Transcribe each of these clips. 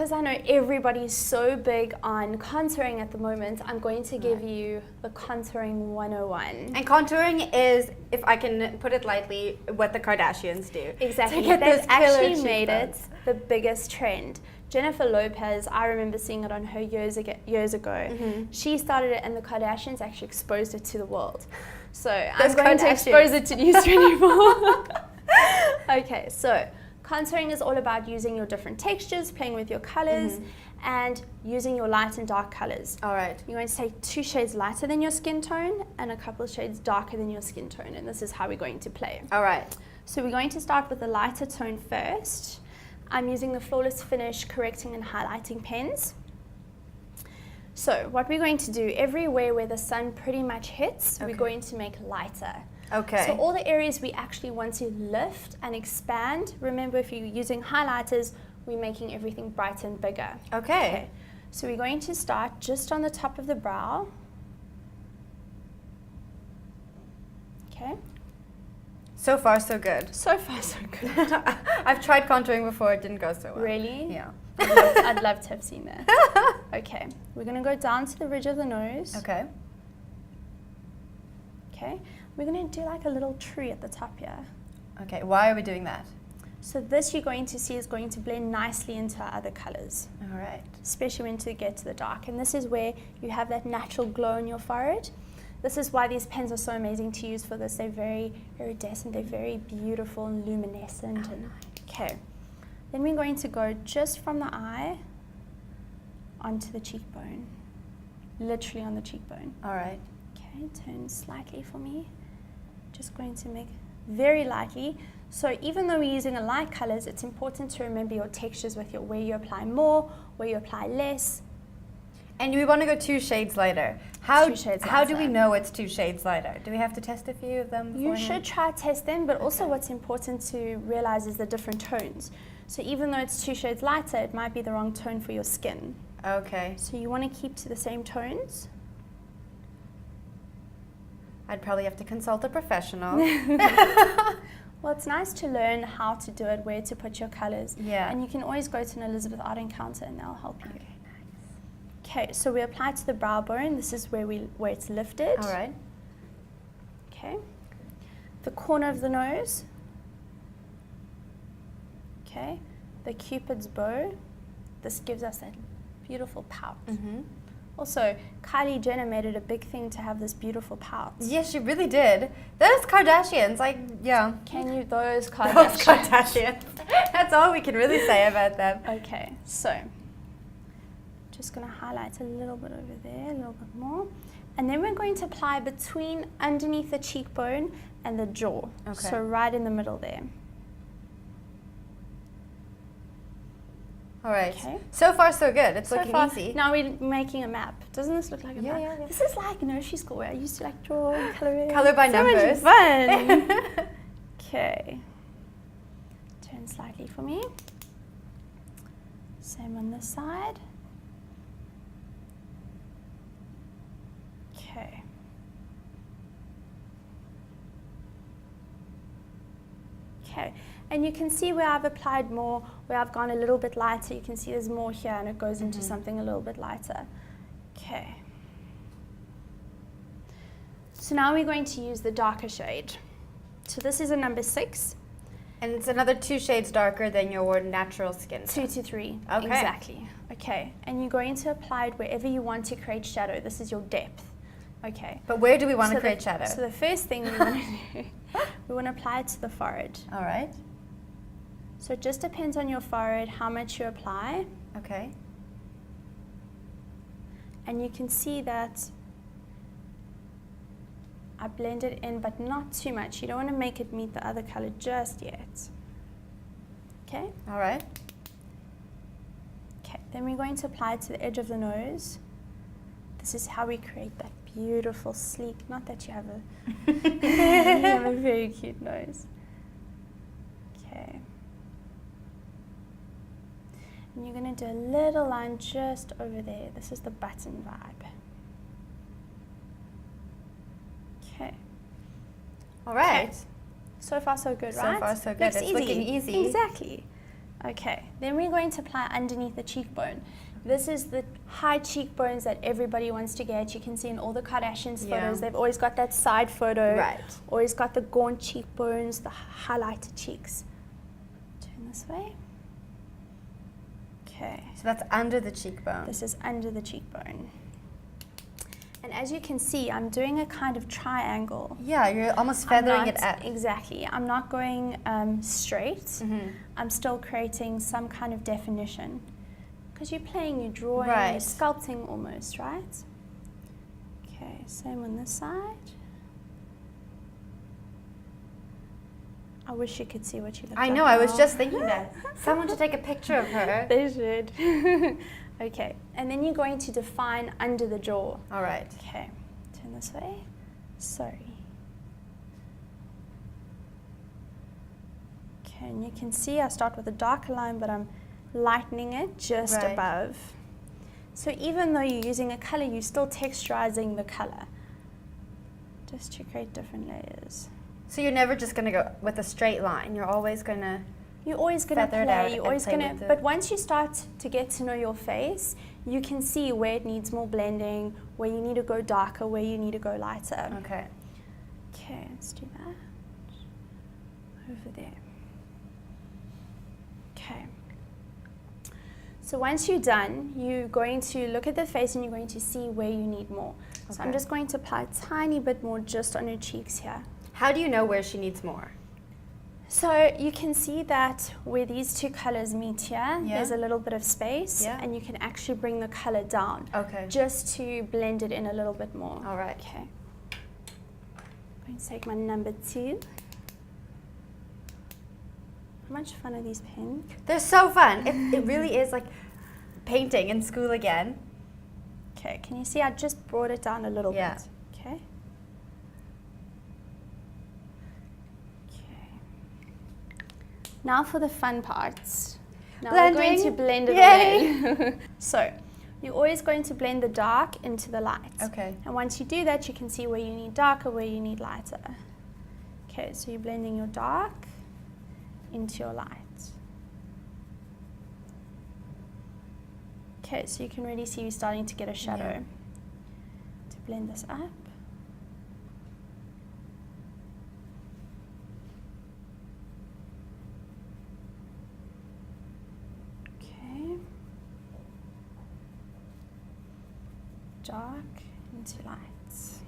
because I know everybody's so big on contouring at the moment, I'm going to give you the contouring 101. And contouring is, if I can put it lightly, what the Kardashians do. Exactly. To get They've those killer actually made it cheekbones. the biggest trend. Jennifer Lopez, I remember seeing it on her years ago. Mm-hmm. She started it and the Kardashians actually exposed it to the world. So Those I'm going to Kardashians. expose it to News 24. Okay, so contouring is all about using your different textures, playing with your colors, and using your light and dark colors. All right. You're going to take 2 shades lighter than your skin tone and a couple of shades darker than your skin tone, and this is how we're going to play. All right. So we're going to start with the lighter tone first. I'm using the Flawless Finish correcting and highlighting pens. So what we're going to do, everywhere where the sun pretty much hits, we're going to make lighter. Okay. So all the areas we actually want to lift and expand, remember if you're using highlighters, we're making everything brighter and bigger. Okay. So we're going to start just on the top of the brow. Okay. So far, so good. So far, so good. I've tried contouring before, it didn't go so well. Really? Yeah. I'd love to have seen that. Okay, we're going to go down to the ridge of the nose. Okay. Okay, we're going to do like a little tree at the top here. Okay, why are we doing that? So this you're going to see is going to blend nicely into our other colors, All right. especially when you get to the dark. And this is where you have that natural glow on your forehead. This is why these pens are so amazing to use for this. They're very iridescent, they're very beautiful and luminescent. Okay, then we're going to go just from the eye onto the cheekbone, literally on the cheekbone. All right. Okay, turn slightly for me. Just going to make very lightly. So even though we're using a light colors, it's important to remember your textures with where you apply more, where you apply less. And we want to go 2 shades lighter. How 2 shades How do we lighter. know it's 2 shades lighter? Do we have to test a few of them? You beforehand? should try test them, but also Okay. what's important to realize is the different tones. So even though it's 2 shades lighter, it might be the wrong tone for your skin. Okay. So you want to keep to the same tones. I'd probably have to consult a professional. Well, it's nice to learn how to do it, where to put your colors. Yeah. And you can always go to an Elizabeth Art Encounter and they'll help you. Okay, Okay, so we apply to the brow bone. This is where it's lifted. All right. Okay. The corner of the nose. Okay. The Cupid's bow. This gives us that beautiful pout. Mm-hmm. Also, Kylie Jenner made it a big thing to have this beautiful pout. Yes, she really did. Those Kardashians, like, yeah. Can you, those Those Kardashians? Kardashians. That's all we can really say about them. Okay, so just going to highlight a little bit over there, a little bit more. And then we're going to apply between underneath the cheekbone and the jaw. Okay. So right in the middle there. All right. Okay. So far, so good. It's So looking far, easy. now we're making a map. Doesn't this look like a map? Yeah. This is like nursery school where I used to like draw and color in. Color by so numbers. Much fun. Okay. Turn slightly for me. Same on this side. Okay. Okay. And you can see where I've applied more, where I've gone a little bit lighter. You can see there's more here and it goes into something a little bit lighter. Okay. So now we're going to use the darker shade. So this is a number 6. And it's another 2 shades darker than your natural skin. 2 to 3. Okay. Exactly. Okay. And you're going to apply it wherever you want to create shadow. This is your depth. Okay. But where do we want to So create the- shadow? So the first thing we want to do, we want to apply it to the forehead. All right. So it just depends on your forehead how much you apply. Okay. And you can see that I blend it in, but not too much. You don't want to make it meet the other color just yet. Okay? All right. Okay, then we're going to apply it to the edge of the nose. This is how we create that beautiful, sleek, not that you have a, you have a very cute nose. Okay. And you're going to do a little line just over there. This is the button vibe. Okay. All right. Okay. So far, so good, So right? far, so good. Looks It's easy. looking easy. Exactly. Okay, then we're going to apply underneath the cheekbone. This is the high cheekbones that everybody wants to get. You can see in all the Kardashians' Yeah. photos, they've always got that side photo. Right. Always got the gaunt cheekbones, the highlighted cheeks. Turn this way. Okay, So that's under the cheekbone. this is under the cheekbone. And as you can see, I'm doing a kind of triangle. Yeah, you're almost I'm feathering not- it out. Exactly. I'm not going straight. Mhm. I'm still creating some kind of definition. Because you're playing, you're drawing, Right. you're sculpting almost, right? Okay, same on this side. I wish you could see what you look I like know, I was now. just thinking that. Someone should take a picture of her. They should. Okay, and then you're going to define under the jaw. All right. Okay, turn this way. Sorry. Okay, and you can see I start with a darker line, but I'm lightening it just Right. above. So even though you're using a color, you're still texturizing the color, just to create different layers. So you're never just going to go with a straight line. You're always going to... You're always going to Feather it out play, you're and always play going to, with it. but once you start to get to know your face, you can see where it needs more blending, where you need to go darker, where you need to go lighter. Okay. Okay, let's do that. Over there. Okay. So once you're done, you're going to look at the face and you're going to see where you need more. So I'm Okay. just going to apply a tiny bit more just on her cheeks here. How do you know where she needs more? So you can see that where these two colors meet here, Yeah. there's a little bit of space, Yeah. and you can actually bring the color down Okay. just to blend it in a little bit more. All right. Okay. I'm going to take my number 2. How much fun are these pens? They're so fun. It really is like painting in school again. Okay, can you see I just brought it down a little Yeah. bit? Okay. Okay. Now for the fun parts. Now we're going to Blending. blend it Yay. away. So, you're always going to blend the dark into the light. Okay. And once you do that, you can see where you need darker, where you need lighter. Okay, so you're blending your dark into your light. Okay, so you can really see you're starting to get a shadow. Yeah. To blend this up. Okay. Dark into lights.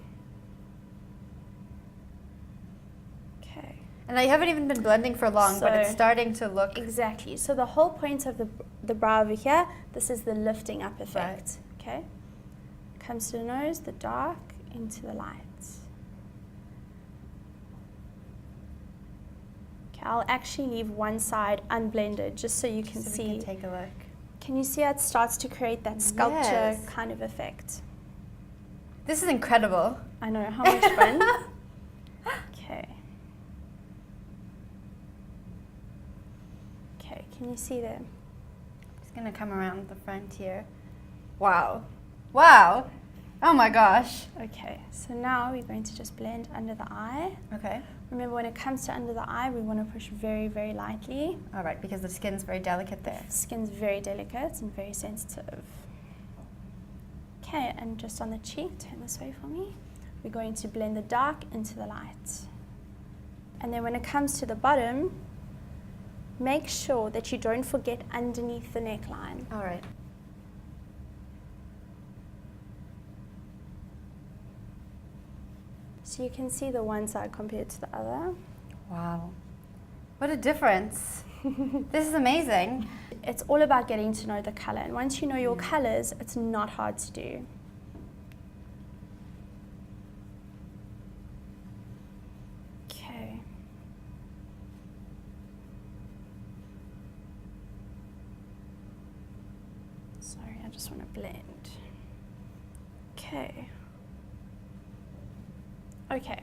Okay. And I haven't even been blending for long, but it's So- starting to look... Exactly. So the whole point of the brow over here, this is the lifting up effect. Okay. Comes to the nose, the dark into the light. Okay, I'll actually leave one side unblended just so you can so see. we can take a look. Can you see how it starts to create that sculpture Yes. kind of effect? This is incredible. I know, how much fun? Okay. Okay, can you see there? Just gonna come around the front here. Wow. Wow. Oh my gosh. Okay, so now we're going to just blend under the eye. Okay. Remember, when it comes to under the eye, we want to push very, very lightly. All right, because the skin's very delicate there. Skin's very delicate and very sensitive. Okay, and just on the cheek, turn this way for me. We're going to blend the dark into the light. And then when it comes to the bottom, make sure that you don't forget underneath the neckline. All right. So you can see the one side compared to the other. Wow. What a difference. This is amazing. It's all about getting to know the color. And once you know your colors, it's not hard to do. Okay. Sorry, I just want to blend. Okay. Okay.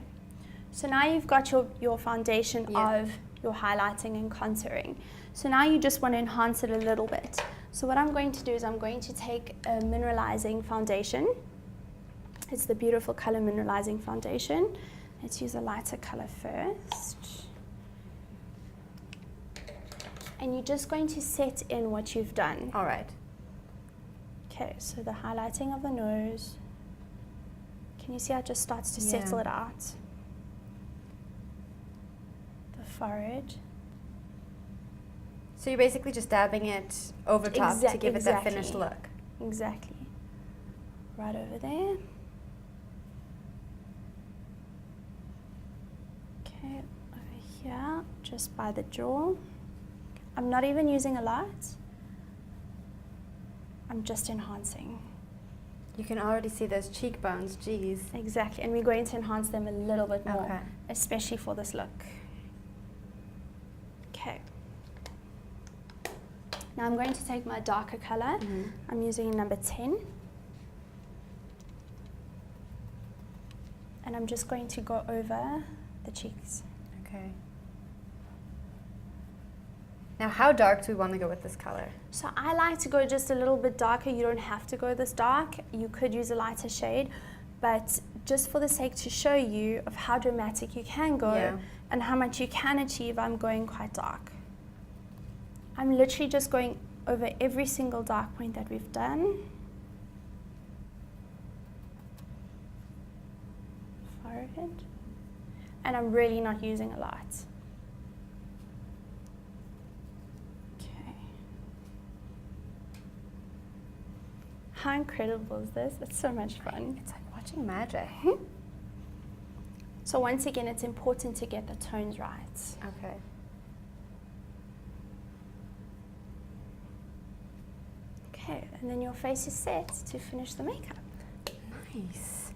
So now you've got your foundation Yeah. of your highlighting and contouring. So now you just want to enhance it a little bit. So what I'm going to do is I'm going to take a mineralizing foundation. It's the Beautiful Color Mineralizing Foundation. Let's use a lighter color first. and you're just going to set in what you've done. All right. Okay, so the highlighting of the nose. Can you see how it just starts to Yeah. settle it out? The forehead. So you're basically just dabbing it over top to give it that finished Exactly. look. Exactly. Right over there. Okay, over here, just by the jaw. I'm not even using a lot. I'm just enhancing. You can already see those cheekbones, geez. Exactly, and we're going to enhance them a little bit more, Okay. especially for this look. Okay. Now I'm going to take my darker color. Mhm. I'm using number 10. And I'm just going to go over the cheeks. Okay. Now, how dark do we want to go with this color? So I like to go just a little bit darker. You don't have to go this dark. You could use a lighter shade, but just for the sake to show you of how dramatic you can go Yeah. and how much you can achieve, I'm going quite dark. I'm literally just going over every single dark point that we've done. Forehead. And I'm really not using a lot. Okay. How incredible is this? It's so much fun. It's like watching magic. So once again, it's important to get the tones right. Okay. Okay, and then your face is set to finish the makeup. Nice.